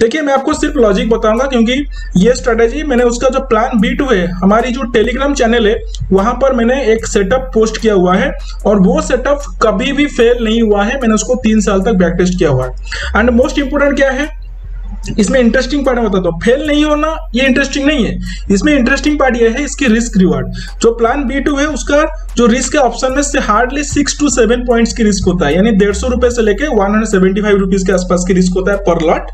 देखिए मैं आपको सिर्फ लॉजिक बताऊंगा, क्योंकि ये स्ट्रेटेजी मैंने उसका जो प्लान B2 है, हमारी जो टेलीग्राम चैनल है वहां पर मैंने एक सेटअप पोस्ट किया हुआ है और वो सेटअप कभी भी फेल नहीं हुआ है। मैंने उसको 3 साल तक बैक टेस्ट किया हुआ है। एंड मोस्ट इंपोर्टेंट क्या है इसमें इंटरेस्टिंग पार्ट बताता हूँ, फेल नहीं होना ये इंटरेस्टिंग नहीं है, इसमें इंटरेस्टिंग पार्ट ये है इसकी रिस्क रिवार्ड। जो प्लान B2 है उसका जो रिस्क है ऑप्शन में से हार्डली 6 to 7 पॉइंट्स की रिस्क होता है, यानी 150 रुपए से लेके 175 रुपीज के आसपास की रिस्क होता है पर लॉट।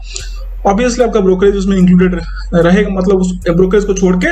ऑब्वियसली आपका ब्रोकरेज उसमें इंक्लूडेड रहेगा, मतलब उस ब्रोकरेज को छोड़ के।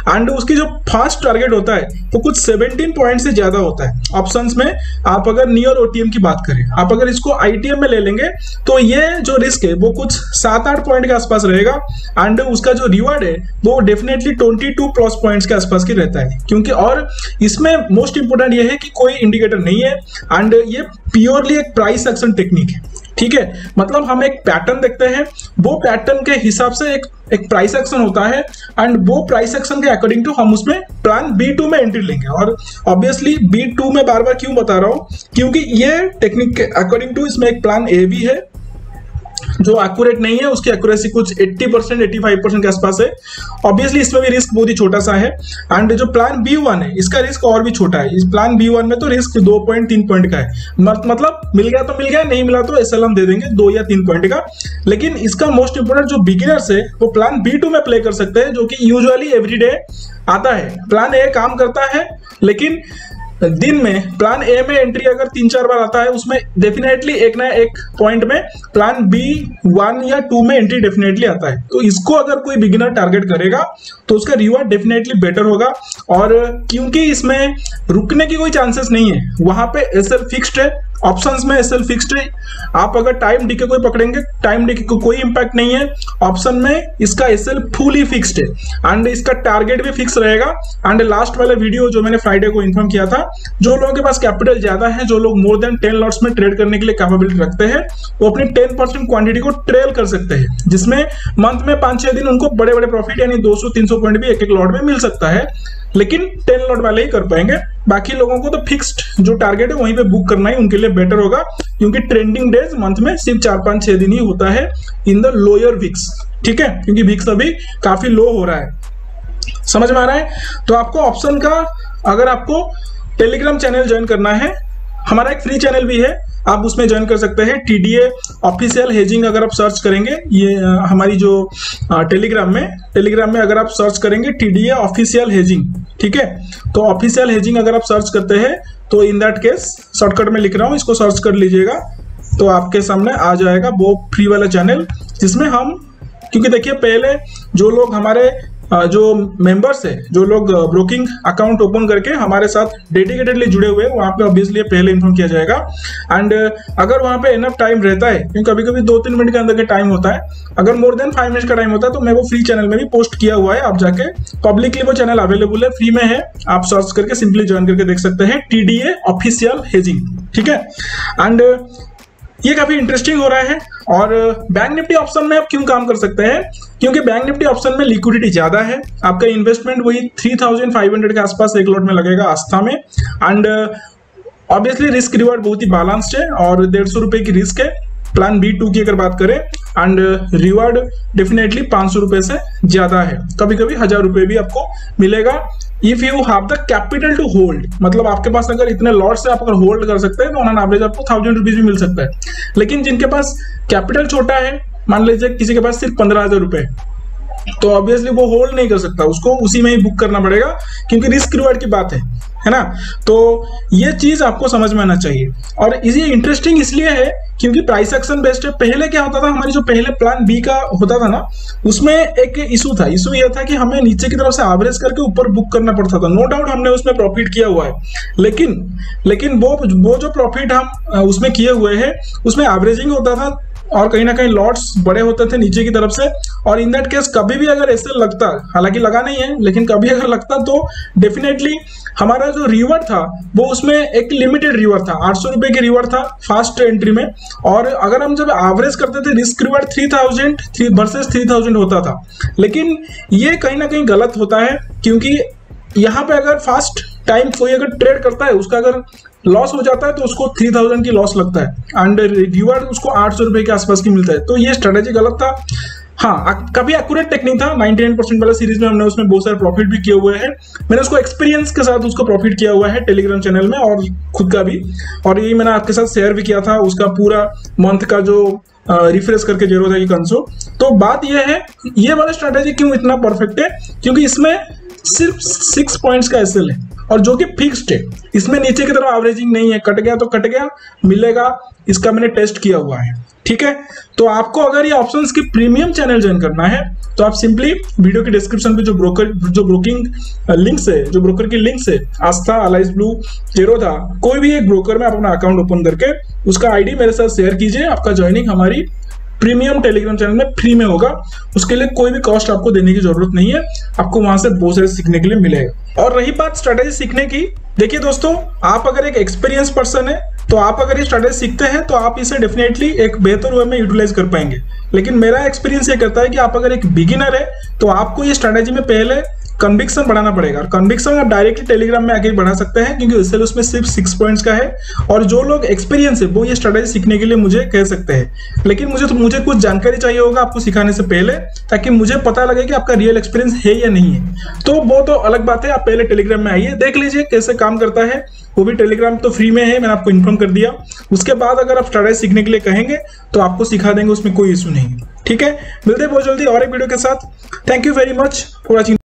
एंड उसकी जो फास्ट टारगेट होता है वो कुछ 17 पॉइंट से ज्यादा होता है ऑप्शंस में। आप अगर नियर OTM की बात करें, आप अगर इसको ITM में ले लेंगे तो ये जो रिस्क है वो कुछ 7-8 पॉइंट के आसपास रहेगा। एंड उसका जो रिवार्ड है वो डेफिनेटली 22+ पॉइंट्स के आसपास की रहता है, क्योंकि और इसमें मोस्ट इंपोर्टेंट ये है कि कोई इंडिकेटर नहीं है एंड ये प्योरली एक प्राइस एक्शन टेक्निक है। ठीक है, मतलब हम एक पैटर्न देखते हैं, वो पैटर्न के हिसाब से एक प्राइस एक्शन होता है एंड वो प्राइस एक्शन के अकॉर्डिंग टू हम उसमें प्लान B2 में एंट्री लेंगे। और ऑब्वियसली B2 में बार बार क्यों बता रहा हूं, क्योंकि ये टेक्निक के अकॉर्डिंग टू इसमें एक प्लान A भी है जो एक्यूरेट नहीं है, उसकी एक्यूरेसी कुछ 80% 85% के आसपास है। ऑब्वियसली इसमें भी रिस्क बहुत ही छोटा सा है। एंड जो प्लान B1 है इसका रिस्क और भी छोटा है। इस प्लान B1 में तो रिस्क 2.3 पॉइंट का है, मतलब मिल गया तो मिल गया, नहीं मिला तो SL हम दे देंगे 2 या 3 पॉइंट का। लेकिन इसका मोस्ट इंपोर्टेंट जो बिगिनर्स है वो प्लान B2 में प्ले कर सकते हैं, जो कि यूजुअली एवरीडे आता है। प्लान A काम करता है, लेकिन दिन में प्लान A में एंट्री अगर 3-4 बार आता है उसमें डेफिनेटली एक ना एक पॉइंट में प्लान B1 या 2 में एंट्री डेफिनेटली आता है। तो इसको अगर कोई बिगिनर टारगेट करेगा तो उसका रिवार्ड डेफिनेटली बेटर होगा। और क्योंकि इसमें रुकने की कोई चांसेस नहीं है, वहां पे SL फिक्स्ड है, ऑप्शंस में SL फिक्स्ड है। आप अगर टाइम डीके कोई पकड़ेंगे, टाइम डीके को कोई इंपैक्ट नहीं है। ऑप्शन में इसका SL फुली फिक्स्ड है एंड इसका टारगेट भी फिक्स रहेगा। एंड लास्ट वाला वीडियो जो मैंने फ्राइडे को इन्फॉर्म किया था, जो लोगों के पास कैपिटल ज्यादा है, जो लोग मोर देन 10 लॉट्स में ट्रेड करने के लिए कैपेबिलिटी रखते हैं, वो अपनी 10% क्वांटिटी को ट्रेल कर सकते हैं, जिसमें मंथ में 5-6 दिन उनको बड़े बड़े प्रॉफिट यानी 200-300 पॉइंट भी एक लॉट में मिल सकता है। लेकिन 10 लॉट वाले ही कर पाएंगे, बाकी लोगों को तो फिक्स्ड जो टारगेट है वहीं पे बुक करना ही उनके लिए बेटर होगा, क्योंकि ट्रेंडिंग डेज मंथ में सिर्फ 4-5-6 दिन ही होता है इन द लोअर विक्स। ठीक है, क्योंकि विक्स अभी काफी लो हो रहा है। समझ में आ रहा है? तो आपको ऑप्शन का, अगर आपको टेलीग्राम चैनल ज्वाइन करना है, हमारा एक फ्री चैनल भी है, आप उसमें ज्वाइन कर सकते हैं। TDA ऑफिशियल हेजिंग अगर आप सर्च करेंगे, ये हमारी जो टेलीग्राम में अगर आप सर्च करेंगे TDA ऑफिशियल हेजिंग, ठीक है, तो ऑफिशियल हेजिंग अगर आप सर्च करते हैं तो इन दैट केस शॉर्टकट में लिख रहा हूँ, इसको सर्च कर लीजिएगा तो आपके सामने आ जाएगा वो फ्री वाला चैनल, जिसमें हम, क्योंकि देखिए पहले जो लोग हमारे जो मेंबर्स है, जो लोग ब्रोकिंग अकाउंट ओपन करके हमारे साथ डेडिकेटेडली जुड़े हुए हैं, वहां पे ऑब्वियसली पहले इन्फॉर्म किया जाएगा। एंड अगर वहां पे इनफ टाइम रहता है, क्योंकि कभी कभी 2-3 मिनट के अंदर का टाइम होता है, अगर मोर देन 5 मिनट का टाइम होता है तो मैं वो फ्री चैनल में भी पोस्ट किया हुआ है। आप जाके पब्लिकली वो चैनल अवेलेबल है, फ्री में है, आप सर्च करके सिंपली ज्वाइन करके देख सकते हैं TDA ऑफिशियल हेजिंग। ठीक है, एंड ये काफी इंटरेस्टिंग हो रहा है। और बैंक निफ्टी ऑप्शन में आप क्यों काम कर सकते हैं, क्योंकि बैंक निफ्टी ऑप्शन में लिक्विडिटी ज्यादा है, आपका इन्वेस्टमेंट वही 3500 के आसपास एक लॉट में लगेगा आस्था में। एंड ऑब्वियसली रिस्क रिवार्ड बहुत ही बैलेंस्ड है और 150 रुपए की रिस्क है प्लान B2 की अगर बात करें। एंड रिवार्ड डेफिनेटली 500 रुपए से ज्यादा है, कभी कभी 1000 रुपए भी आपको मिलेगा if you have the capital to hold. मतलब आपके पास अगर इतने लॉट से आप अगर होल्ड कर सकते हैं तो ऑन एन एवरेज आपको 1000 रुपीज भी मिल सकता है। लेकिन जिनके पास कैपिटल छोटा है, मान लीजिए किसी के पास सिर्फ 15,000 रुपए, तो ऑब्वियसली वो होल्ड नहीं कर सकता, उसको उसी में ही बुक करना पड़ेगा, क्योंकि रिस्क रिवार्ड की बात है ना। तो ये चीज आपको समझ में आना चाहिए। और ये इंटरेस्टिंग इसलिए है क्योंकि प्राइस एक्शन बेस्ड है। पहले क्या होता था, हमारी जो पहले प्लान B का होता था ना, उसमें एक इशू यह था कि हमें नीचे की तरफ से एवरेज करके ऊपर बुक करना पड़ता था। नो डाउट हमने उसमें प्रॉफिट किया हुआ है, लेकिन वो जो प्रॉफिट हम उसमें किए हुए हैं उसमें एवरेजिंग होता था और कहीं ना कहीं लॉट्स बड़े होते थे नीचे की तरफ से। और इन दैट केस कभी भी अगर SL लगता, हालांकि लगा नहीं है, लेकिन कभी अगर लगता तो डेफिनेटली हमारा जो रिवार्ड था वो उसमें एक लिमिटेड रिवार्ड था, 800 रुपए की रिवार्ड था फास्ट एंट्री में। और अगर हम जब एवरेज करते थे रिस्क रिवार्ड 3000 वर्सेस 3000 होता था। लेकिन ये कहीं ना कहीं गलत होता है, क्योंकि यहाँ पे अगर फास्ट टाइम कोई अगर ट्रेड करता है, उसका अगर लॉस हो जाता है तो उसको 3000 की लॉस लगता है एंड रिवार्ड उसको 800 रुपए के आसपास की मिलता है। तो ये स्ट्रेटेजी गलत था। हाँ, काफी एक्यूरेट टेक्निक था। 99% वाला सीरीज में हमने उसमें बहुत सारे प्रॉफिट भी किए हुए हैं। मैंने उसको एक्सपीरियंस के साथ उसको प्रॉफिट किया हुआ है टेलीग्राम चैनल में और खुद का भी, और ये मैंने आपके साथ शेयर भी किया था उसका पूरा मंथ का जो रिफ्रेश करके जीरो था ये कंसोल। तो बात ये है, ये वाला स्ट्रैटेजी क्यों इतना परफेक्ट है, क्योंकि इसमें सिर्फ 6 पॉइंट्स का एसएल है और जो कि फिक्स्ड है। इसमें नीचे की तरफ एवरेजिंग नहीं है, कट गया तो कट गया, मिलेगा। इसका मैंने टेस्ट किया हुआ है, ठीक है। तो आपको अगर ये ऑप्शंस की प्रीमियम चैनल ज्वाइन करना है तो आप सिंपली वीडियो के डिस्क्रिप्शन पे जो ब्रोकिंग लिंक्स है, जो ब्रोकर की लिंक्स है, आस्था, अलाइस ब्लू, जेरोधा, कोई भी एक ब्रोकर में आप अपना अकाउंट ओपन करके उसका आईडी मेरे साथ शेयर कीजिए। आपका ज्वाइनिंग हमारी प्रीमियम टेलीग्राम चैनल में फ्री में होगा। उसके लिए कोई भी कॉस्ट आपको देने की जरूरत नहीं है, आपको वहां से बहुत सारे सीखने के लिए मिलेगा। और रही बात स्ट्रेटेजी सीखने की, देखिए दोस्तों, आप अगर एक एक्सपीरियंस पर्सन है तो आप अगर ये स्ट्रेटेजी सीखते हैं तो आप इसे डेफिनेटली एक बेहतर वे में यूटिलाइज कर पाएंगे। लेकिन मेरा एक्सपीरियंस ये कहता है कि आप अगर एक बिगिनर है तो आपको ये स्ट्रेटेजी में पहले कन्विक्शन बढ़ाना पड़ेगा। और कन्विक्शन आप डायरेक्टली टेलीग्राम में आके बढ़ा सकते हैं, क्योंकि इससे उसमें सिर्फ 6 पॉइंट्स का है। और जो लोग एक्सपीरियंस है वो ये स्ट्रेटेजी सीखने के लिए मुझे कह सकते हैं, लेकिन मुझे कुछ जानकारी चाहिए होगा आपको सिखाने से पहले, ताकि मुझे पता लगे कि आपका रियल एक्सपीरियंस है या नहीं है। तो वो तो अलग बात है, आप पहले टेलीग्राम में आइए, देख लीजिए कैसे काम करता है। वो भी टेलीग्राम तो फ्री में है, मैंने आपको इन्फॉर्म कर दिया। उसके बाद अगर आप स्ट्रेटेजी सीखने के लिए कहेंगे तो आपको सिखा देंगे, उसमें कोई इशू नहीं है, ठीक है। मिलते हैं बहुत जल्दी और एक वीडियो के साथ। Thank you very much for watching.